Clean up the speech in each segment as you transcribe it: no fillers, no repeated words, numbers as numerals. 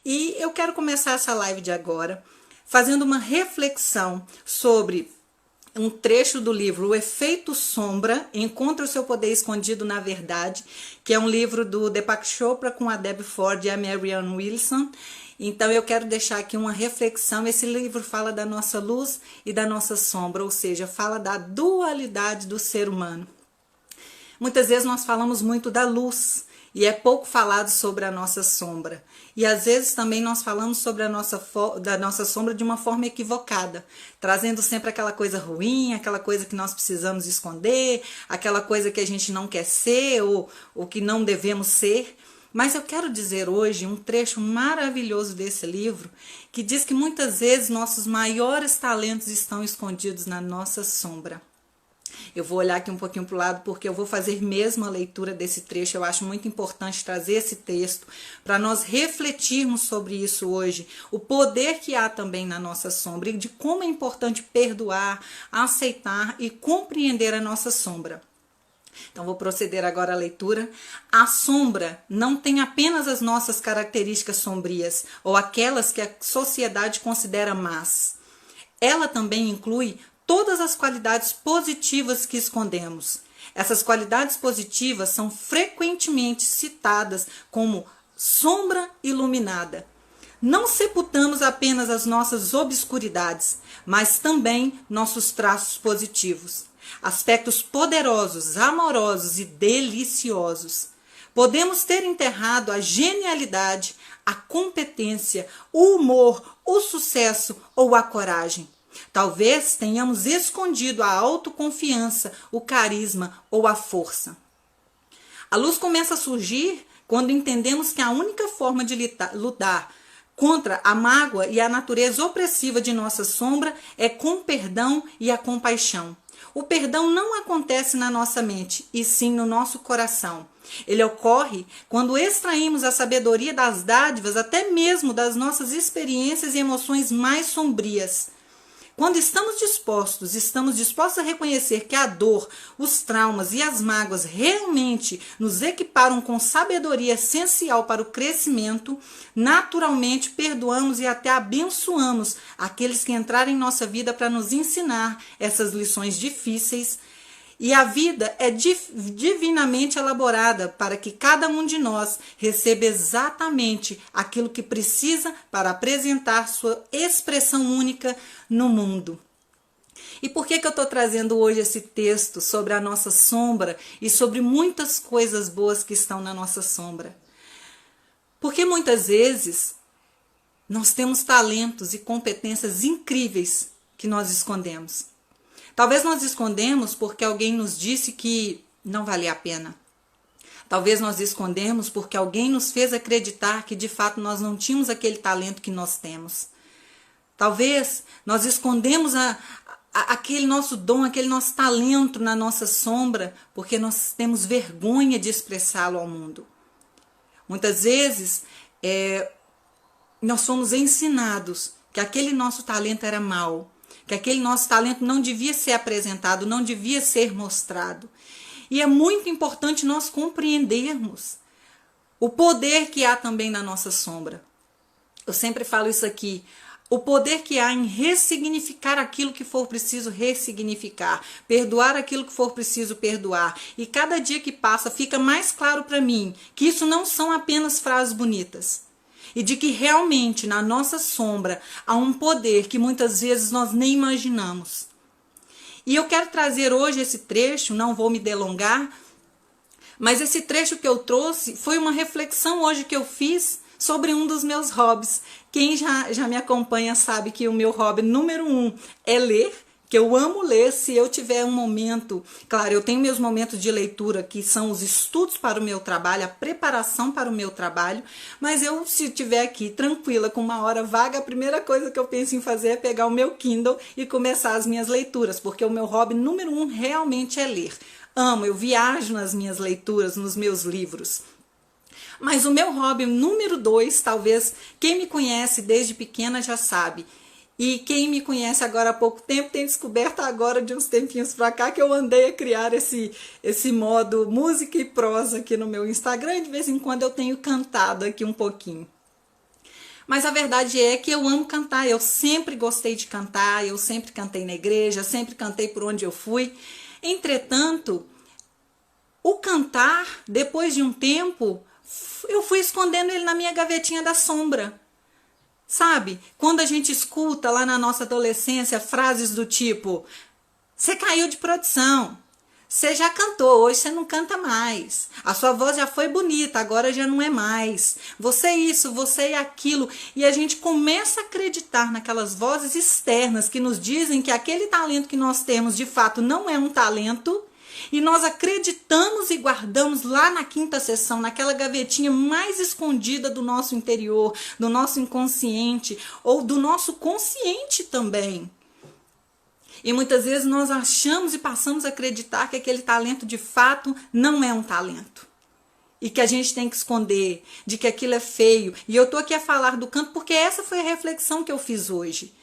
E eu quero começar essa live de agora fazendo uma reflexão sobre um trecho do livro O Efeito Sombra, Encontre o Seu Poder Escondido na Verdade, que é um livro do Deepak Chopra com a Debbie Ford e a Marianne Williamson. Então eu quero deixar aqui uma reflexão. Esse livro fala da nossa luz e da nossa sombra, ou seja, fala da dualidade do ser humano. Muitas vezes nós falamos muito da luz e é pouco falado sobre a nossa sombra. E às vezes também nós falamos sobre da nossa sombra de uma forma equivocada, trazendo sempre aquela coisa ruim, aquela coisa que nós precisamos esconder, aquela coisa que a gente não quer ser ou que não devemos ser. Mas eu quero dizer hoje um trecho maravilhoso desse livro que diz que muitas vezes nossos maiores talentos estão escondidos na nossa sombra. Eu vou olhar aqui um pouquinho para o lado porque eu vou fazer mesmo a leitura desse trecho. Eu acho muito importante trazer esse texto para nós refletirmos sobre isso hoje. O poder que há também na nossa sombra e de como é importante perdoar, aceitar e compreender a nossa sombra. Então vou proceder agora à leitura. A sombra não tem apenas as nossas características sombrias ou aquelas que a sociedade considera más. Ela também inclui todas as qualidades positivas que escondemos. Essas qualidades positivas são frequentemente citadas como sombra iluminada. Não sepultamos apenas as nossas obscuridades, mas também nossos traços positivos, aspectos poderosos, amorosos e deliciosos. Podemos ter enterrado a genialidade, a competência, o humor, o sucesso ou a coragem. Talvez tenhamos escondido a autoconfiança, o carisma ou a força. A luz começa a surgir quando entendemos que a única forma de lutar contra a mágoa e a natureza opressiva de nossa sombra é com o perdão e a compaixão. O perdão não acontece na nossa mente, e sim no nosso coração. Ele ocorre quando extraímos a sabedoria das dádivas, até mesmo das nossas experiências e emoções mais sombrias. Quando estamos dispostos a reconhecer que a dor, os traumas e as mágoas realmente nos equiparam com sabedoria essencial para o crescimento, naturalmente perdoamos e até abençoamos aqueles que entraram em nossa vida para nos ensinar essas lições difíceis. E a vida é divinamente elaborada para que cada um de nós receba exatamente aquilo que precisa para apresentar sua expressão única no mundo. E por que eu estou trazendo hoje esse texto sobre a nossa sombra e sobre muitas coisas boas que estão na nossa sombra? Porque muitas vezes nós temos talentos e competências incríveis que nós escondemos. Talvez nós escondemos porque alguém nos disse que não valia a pena. Talvez nós escondemos porque alguém nos fez acreditar que de fato nós não tínhamos aquele talento que nós temos. Talvez nós escondemos aquele nosso dom, aquele nosso talento na nossa sombra porque nós temos vergonha de expressá-lo ao mundo. Muitas vezes nós somos ensinados que aquele nosso talento era mau, que aquele nosso talento não devia ser apresentado, não devia ser mostrado. E é muito importante nós compreendermos o poder que há também na nossa sombra. Eu sempre falo isso aqui, o poder que há em ressignificar aquilo que for preciso ressignificar, perdoar aquilo que for preciso perdoar. E cada dia que passa fica mais claro para mim que isso não são apenas frases bonitas. E de que realmente na nossa sombra há um poder que muitas vezes nós nem imaginamos. E eu quero trazer hoje esse trecho, não vou me delongar, mas esse trecho que eu trouxe foi uma reflexão hoje que eu fiz sobre um dos meus hobbies. Quem já me acompanha sabe que o meu hobby número 1 é ler, que eu amo ler. Se eu tiver um momento, claro, eu tenho meus momentos de leitura que são os estudos para o meu trabalho, a preparação para o meu trabalho, mas se estiver aqui tranquila, com uma hora vaga, a primeira coisa que eu penso em fazer é pegar o meu Kindle e começar as minhas leituras, porque o meu hobby número 1 realmente é ler. Amo, eu viajo nas minhas leituras, nos meus livros. Mas o meu hobby número 2, talvez quem me conhece desde pequena já sabe, e quem me conhece agora há pouco tempo tem descoberto agora de uns tempinhos pra cá que eu andei a criar esse modo música e prosa aqui no meu Instagram, e de vez em quando eu tenho cantado aqui um pouquinho. Mas a verdade é que eu amo cantar, eu sempre gostei de cantar, eu sempre cantei na igreja, sempre cantei por onde eu fui. Entretanto, o cantar, depois de um tempo, eu fui escondendo ele na minha gavetinha da sombra. Sabe? Quando a gente escuta lá na nossa adolescência frases do tipo: você caiu de produção, você já cantou, hoje você não canta mais, a sua voz já foi bonita, agora já não é mais, você é isso, você é aquilo, e a gente começa a acreditar naquelas vozes externas que nos dizem que aquele talento que nós temos de fato não é um talento, e nós acreditamos e guardamos lá na quinta sessão, naquela gavetinha mais escondida do nosso interior, do nosso inconsciente ou do nosso consciente também. E muitas vezes nós achamos e passamos a acreditar que aquele talento de fato não é um talento. E que a gente tem que esconder, de que aquilo é feio. E eu estou aqui a falar do canto porque essa foi a reflexão que eu fiz hoje.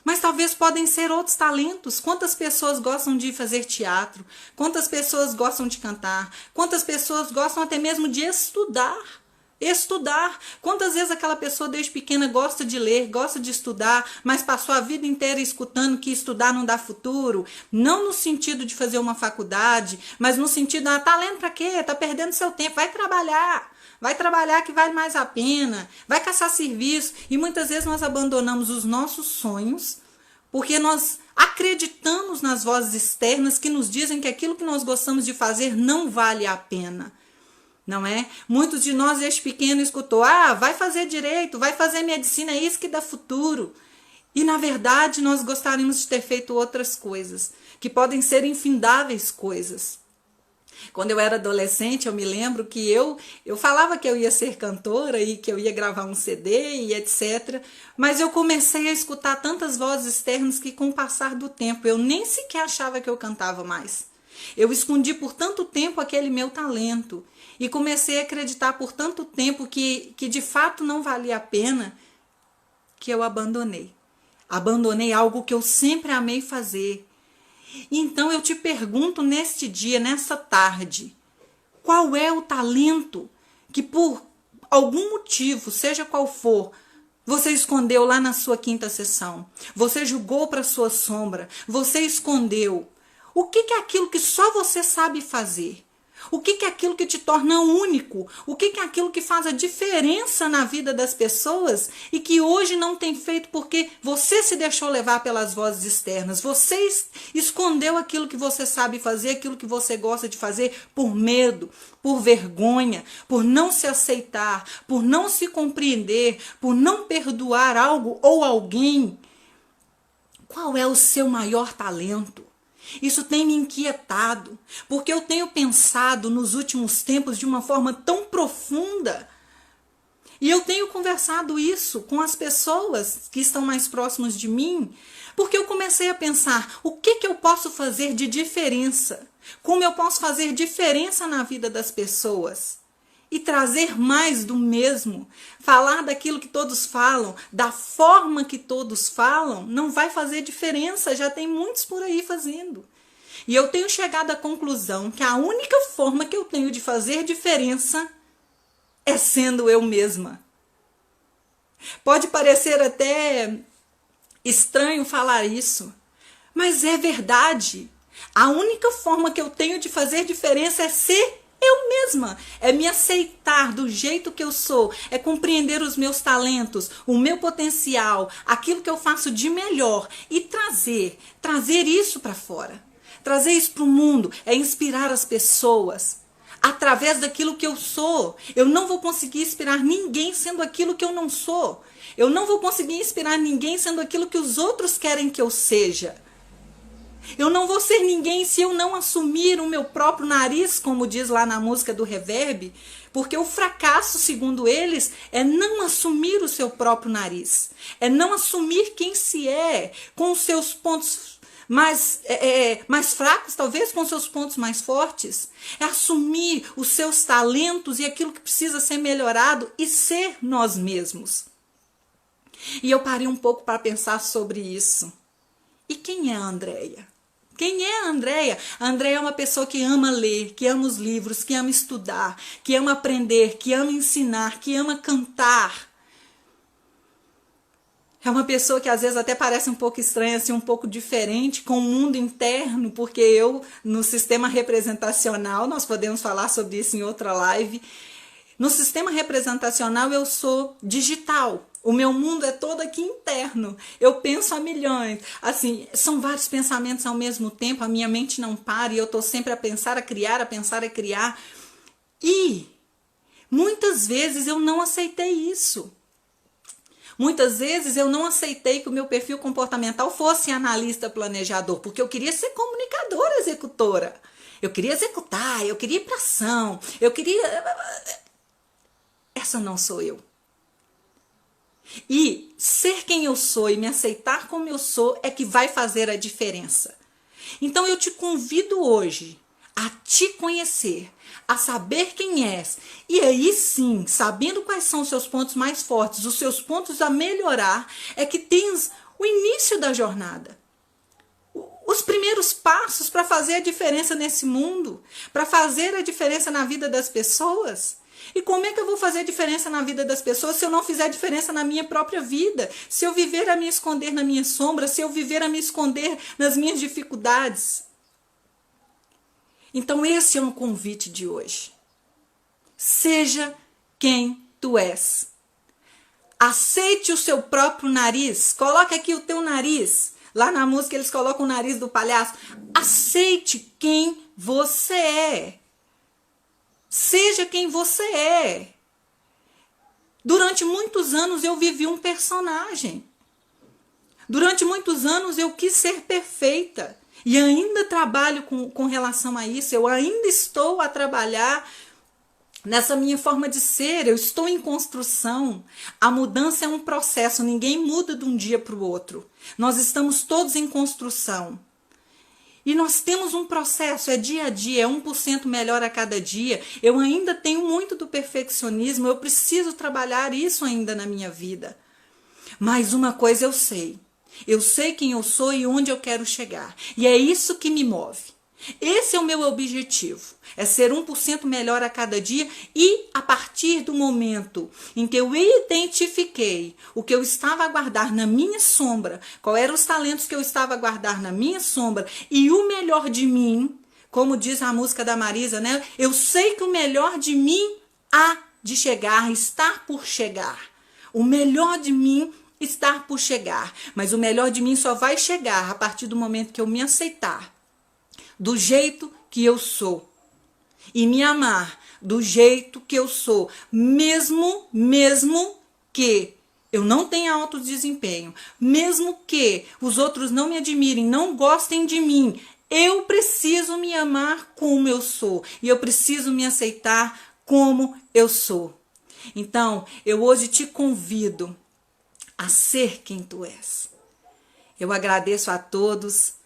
Mas talvez podem ser outros talentos. Quantas pessoas gostam de fazer teatro? Quantas pessoas gostam de cantar? Quantas pessoas gostam até mesmo de estudar? Estudar. Quantas vezes aquela pessoa desde pequena gosta de ler, gosta de estudar, mas passou a vida inteira escutando que estudar não dá futuro? Não no sentido de fazer uma faculdade, mas no sentido, tá lendo pra quê? Tá perdendo seu tempo, vai trabalhar. Vai trabalhar que vale mais a pena, vai caçar serviço. E muitas vezes nós abandonamos os nossos sonhos porque nós acreditamos nas vozes externas que nos dizem que aquilo que nós gostamos de fazer não vale a pena. Não é? Muitos de nós desde pequeno escutou: vai fazer direito, vai fazer medicina, é isso que dá futuro. E na verdade nós gostaríamos de ter feito outras coisas, que podem ser infindáveis coisas. Quando eu era adolescente, eu me lembro que eu falava que eu ia ser cantora e que eu ia gravar um CD e etc. Mas eu comecei a escutar tantas vozes externas que com o passar do tempo eu nem sequer achava que eu cantava mais. Eu escondi por tanto tempo aquele meu talento e comecei a acreditar por tanto tempo que de fato não valia a pena, que eu abandonei. Abandonei algo que eu sempre amei fazer. Então eu te pergunto neste dia, nessa tarde, qual é o talento que por algum motivo, seja qual for, você escondeu lá na sua quinta sessão? Você jogou para sua sombra, você escondeu. O que é aquilo que só você sabe fazer? O que é aquilo que te torna único? O que é aquilo que faz a diferença na vida das pessoas e que hoje não tem feito porque você se deixou levar pelas vozes externas? Você escondeu aquilo que você sabe fazer, aquilo que você gosta de fazer por medo, por vergonha, por não se aceitar, por não se compreender, por não perdoar algo ou alguém. Qual é o seu maior talento? Isso tem me inquietado, porque eu tenho pensado nos últimos tempos de uma forma tão profunda. E eu tenho conversado isso com as pessoas que estão mais próximas de mim, porque eu comecei a pensar: o que eu posso fazer de diferença? Como eu posso fazer diferença na vida das pessoas? E trazer mais do mesmo, falar daquilo que todos falam, da forma que todos falam, não vai fazer diferença, já tem muitos por aí fazendo. E eu tenho chegado à conclusão que a única forma que eu tenho de fazer diferença é sendo eu mesma. Pode parecer até estranho falar isso, mas é verdade. A única forma que eu tenho de fazer diferença é ser eu mesma, é me aceitar do jeito que eu sou, é compreender os meus talentos, o meu potencial, aquilo que eu faço de melhor e trazer isso para fora. Trazer isso para o mundo, é inspirar as pessoas através daquilo que eu sou. Eu não vou conseguir inspirar ninguém sendo aquilo que eu não sou. Eu não vou conseguir inspirar ninguém sendo aquilo que os outros querem que eu seja. Eu não vou ser ninguém se eu não assumir o meu próprio nariz, como diz lá na música do Reverb, porque o fracasso, segundo eles, é não assumir o seu próprio nariz, é não assumir quem se é, com os seus pontos mais fracos, talvez com os seus pontos mais fortes, é assumir os seus talentos e aquilo que precisa ser melhorado e ser nós mesmos. E eu parei um pouco para pensar sobre isso. E quem é a Andréia? Quem é a Andréia? A Andréia é uma pessoa que ama ler, que ama os livros, que ama estudar, que ama aprender, que ama ensinar, que ama cantar. É uma pessoa que às vezes até parece um pouco estranha, assim, um pouco diferente, com o mundo interno, porque eu, no sistema representacional, nós podemos falar sobre isso em outra live, no sistema representacional eu sou digital. O meu mundo é todo aqui interno. Eu penso a milhões. Assim, são vários pensamentos ao mesmo tempo, a minha mente não para e eu estou sempre a pensar, a criar, a pensar, a criar. E muitas vezes eu não aceitei isso. Muitas vezes eu não aceitei que o meu perfil comportamental fosse analista planejador, porque eu queria ser comunicadora executora. Eu queria executar, eu queria ir para ação, eu queria... Essa não sou eu. E ser quem eu sou e me aceitar como eu sou é que vai fazer a diferença. Então eu te convido hoje a te conhecer, a saber quem és. E aí sim, sabendo quais são os seus pontos mais fortes, os seus pontos a melhorar, é que tens o início da jornada. Os primeiros passos para fazer a diferença nesse mundo, para fazer a diferença na vida das pessoas. E como é que eu vou fazer a diferença na vida das pessoas se eu não fizer a diferença na minha própria vida? Se eu viver a me esconder na minha sombra, se eu viver a me esconder nas minhas dificuldades? Então esse é um convite de hoje. Seja quem tu és. Aceite o seu próprio nariz. Coloca aqui o teu nariz. Lá na música eles colocam o nariz do palhaço. Aceite quem você é. Seja quem você é. Durante muitos anos eu vivi um personagem. Durante muitos anos eu quis ser perfeita. E ainda trabalho com relação a isso. Eu ainda estou a trabalhar nessa minha forma de ser. Eu estou em construção. A mudança é um processo. Ninguém muda de um dia para o outro. Nós estamos todos em construção. E nós temos um processo, é dia a dia, é 1% melhor a cada dia. Eu ainda tenho muito do perfeccionismo, eu preciso trabalhar isso ainda na minha vida. Mas uma coisa eu sei quem eu sou e onde eu quero chegar. E é isso que me move. Esse é o meu objetivo, é ser 1% melhor a cada dia e a partir do momento em que eu identifiquei o que eu estava a guardar na minha sombra, qual eram os talentos que eu estava a guardar na minha sombra e o melhor de mim, como diz a música da Marisa, né? Eu sei que o melhor de mim há de chegar, está por chegar. O melhor de mim está por chegar, mas o melhor de mim só vai chegar a partir do momento que eu me aceitar do jeito que eu sou e me amar do jeito que eu sou, mesmo que eu não tenha alto desempenho, mesmo que os outros não me admirem, não gostem de mim, eu preciso me amar como eu sou e eu preciso me aceitar como eu sou. Então, eu hoje te convido a ser quem tu és. Eu agradeço a todos.